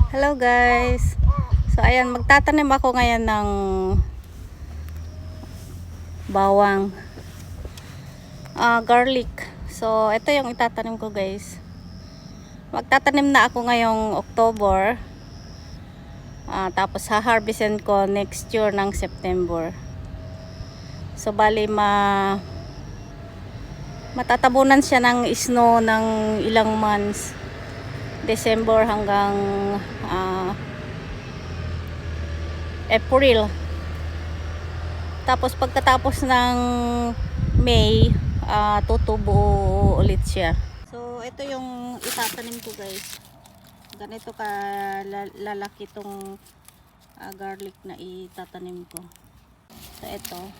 Hello guys. So ayan, magtatanim ako ngayon ng bawang, garlic. So ito yung itatanim ko guys. Magtatanim na ako ngayong October. Tapos ha-harvestin ko next year ng September. So bali matatabunan siya ng snow ng ilang months. December hanggang April. Tapos pagkatapos ng May, tutubo ulit siya. So ito yung itatanim ko guys. Ganito ka lalaki tong garlic na itatanim ko. So ito,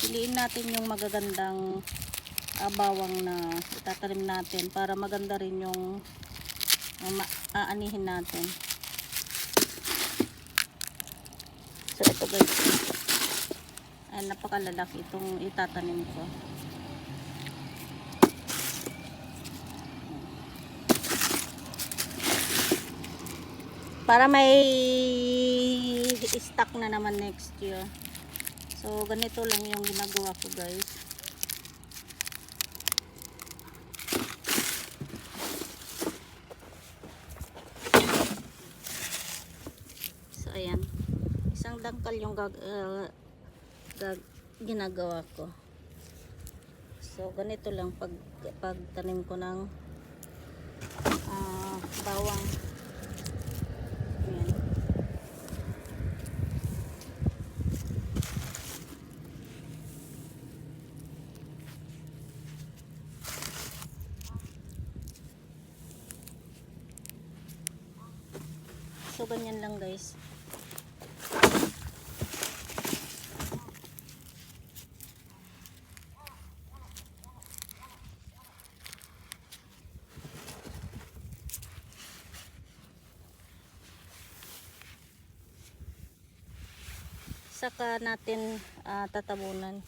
piliin natin yung magagandang bawang na itatanim natin para maganda rin yung aanihin natin. So ito guys, ay napakalalaki itong itatanim ko. Para may stock na naman next year. So ganito lang yung ginagawa ko guys. So ayan, isang dangkal yung ginagawa ko. So ganito lang pag tanim ko ng bawang. Ayan. So ganyan lang guys. Saka natin tatabunan.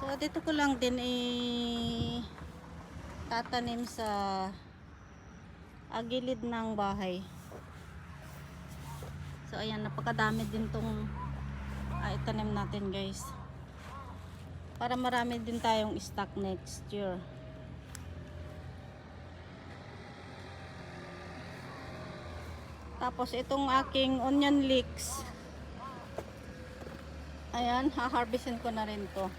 So dito ko lang din tatanim sa gilid ng bahay. So ayan, napakadami din tong itanim natin guys. Para marami din tayong stock next year. Tapos itong aking onion leeks, ayan, ha-harvestin ko na rin to.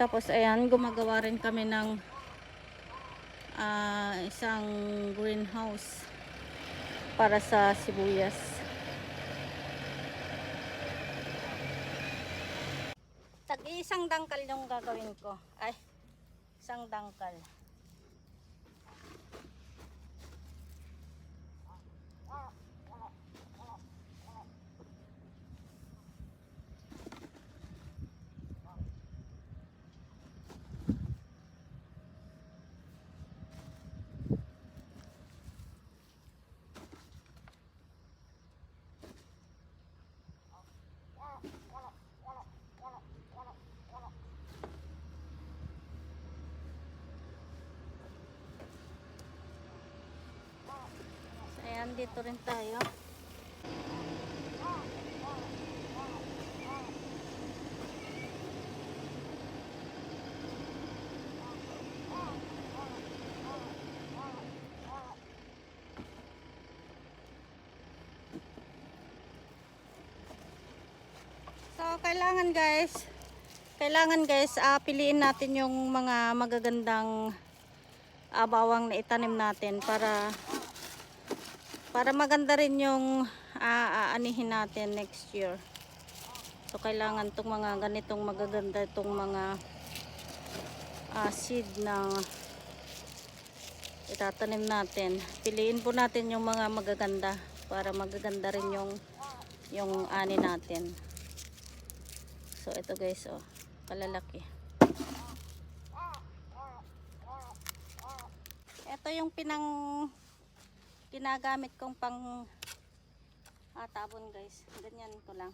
Tapos ayan, gumagawa rin kami ng isang greenhouse para sa sibuyas. Tag-iisang dangkal yung gagawin ko. Ay, isang dangkal. Ayan, dito rin tayo. So, kailangan guys, piliin natin yung mga magagandang bawang na itanim natin para maganda rin yung aanihin natin next year. So kailangan tong mga ganitong magaganda itong mga seed na itatanim natin. Piliin po natin yung mga magaganda para magaganda rin yung ani natin. So ito guys, oh, kalalaki. Ito yung ginagamit kong pang tabon guys. Ganyan ko lang.